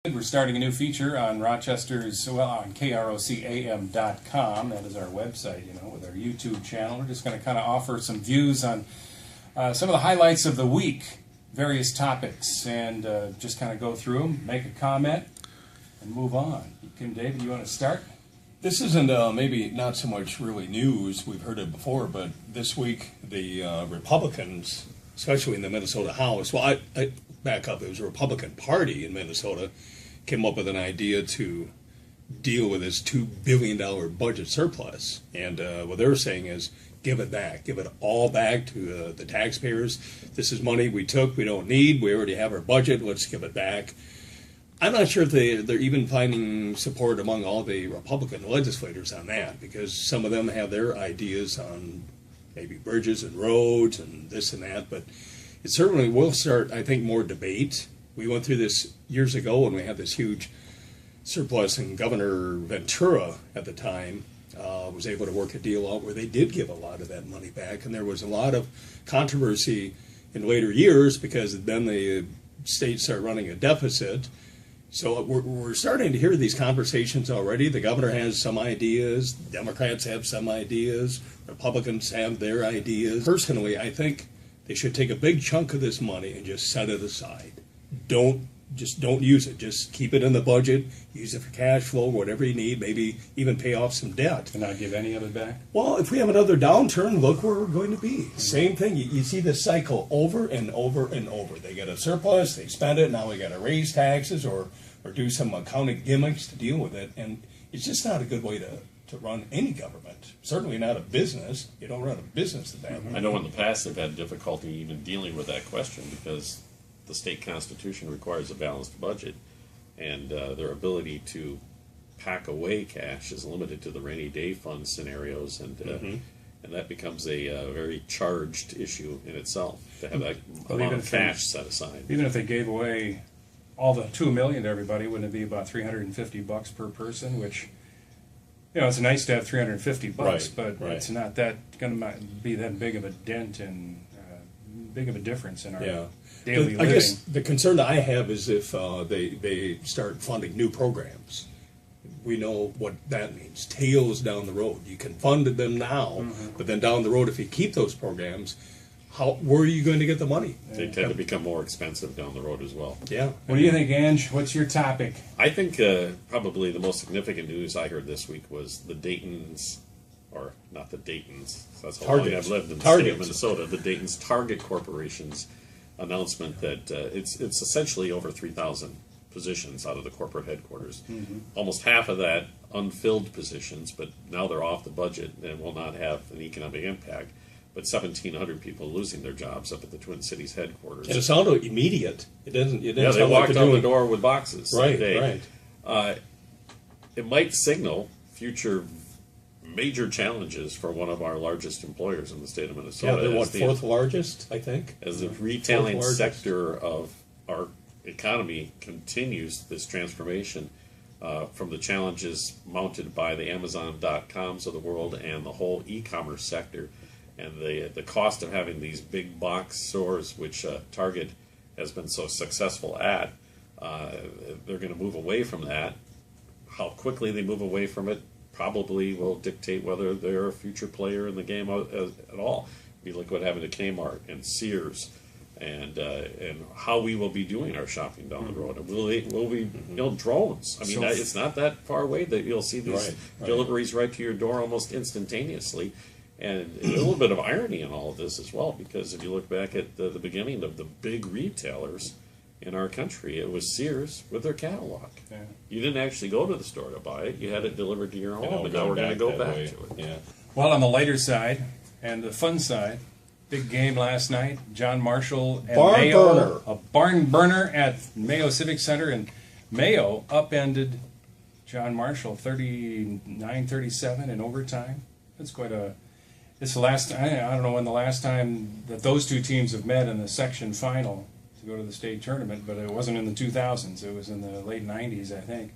We're starting a new feature on Rochester's, on KROC-AM.com. That is our website, with our YouTube channel. We're just going to kind of offer some views on some of the highlights of the week, various topics, and just kind of go through them, make a comment, and move on. David, you want to start? This isn't maybe not so much really news, we've heard it before, but this week the Republicans, especially in the Minnesota House, well, I back up, it was a Republican Party in Minnesota, came up with an idea to deal with this $2 billion budget surplus. And what they're saying is, give it back, give it all back to the taxpayers. This is money we took, we don't need, we already have our budget, let's give it back. I'm not sure if they're even finding support among all the Republican legislators on that, because some of them have their ideas on maybe bridges and roads and this and that, but it certainly will start, I think, more debate. We went through this years ago when we had this huge surplus, and Governor Ventura at the time was able to work a deal out where they did give a lot of that money back, and there was a lot of controversy in later years because then the state started running a deficit. So we're starting to hear these conversations already. The governor has some ideas, Democrats have some ideas, Republicans have their ideas. Personally, I think they should take a big chunk of this money and just set it aside. Don't use it. Just keep it in the budget. Use it for cash flow, whatever you need. Maybe even pay off some debt. And not give any of it back? Well, if we have another downturn, look where we're going to be. Same thing. You see this cycle over and over and over. They get a surplus, they spend it, now we got to raise taxes or do some accounting gimmicks to deal with it. And it's just not a good way to run any government. Certainly not a business. You don't run a business that way. I know in the past they've had difficulty even dealing with that question because the state constitution requires a balanced budget, and their ability to pack away cash is limited to the rainy day fund scenarios, and that becomes a very charged issue in itself to have that amount of cash set aside. Even if they gave away all the $2 million to everybody, wouldn't it be about $350 per person? Which, it's nice to have $350, but it's not that going to be that big of a dent and big of a difference in our daily living. I guess the concern that I have is if they start funding new programs. We know what that means. Tails down the road. You can fund them now, but then down the road, if you keep those programs, where are you going to get the money? They tend to become more expensive down the road as well. Yeah. What do you think, Ange? What's your topic? I think probably the most significant news I heard this week was the Dayton's, or not the Dayton's, that's how long I've lived in the state of Minnesota, the Dayton's Target Corporation's announcement that it's essentially over 3,000 positions out of the corporate headquarters. Almost half of that unfilled positions, but now they're off the budget and will not have an economic impact. But 1,700 people losing their jobs up at the Twin Cities headquarters. And it sounded immediate. It didn't they walked out the door with boxes. Right. It might signal future major challenges for one of our largest employers in the state of Minnesota. Yeah, they're fourth largest, I think. As the retailing sector of our economy continues this transformation from the challenges mounted by the Amazon.coms of the world and the whole e-commerce sector, and the cost of having these big box stores, which Target has been so successful at, they're going to move away from that. How quickly they move away from it probably will dictate whether they're a future player in the game at all. You look what happened to Kmart and Sears, and how we will be doing our shopping down the road. And will we drones? I mean, it's not that far away that you'll see these deliveries right to your door almost instantaneously. And a little bit of irony in all of this as well, because if you look back at the beginning of the big retailers in our country, it was Sears with their catalog. Yeah. You didn't actually go to the store to buy it. You had it delivered to your home, and now we're going to go back to it. Yeah. Well, on the lighter side and the fun side, big game last night, John Marshall and Mayo. A barn burner at Mayo Civic Center, and Mayo upended John Marshall 39-37 in overtime. That's quite a... It's the last. I don't know when the last time that those two teams have met in the section final to go to the state tournament, but it wasn't in the 2000s. It was in the late 90s, I think.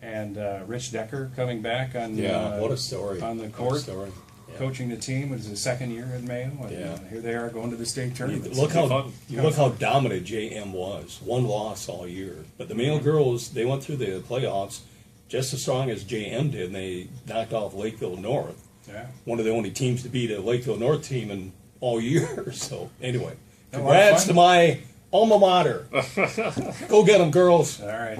And Rich Decker coming back on what a story on the court. What a story. coaching the team. It was his second year at Mayo, and Yeah. here they are going to the state tournament. Look It'll be how fun. look how dominant JM was. One loss all year, but the Mayo girls, they went through the playoffs just as strong as JM did, and they knocked off Lakeville North. Yeah. One of the only teams to beat a Lakeville North team in all year. So anyway, A lot of congrats fun. to my alma mater. Go get them, girls. All right.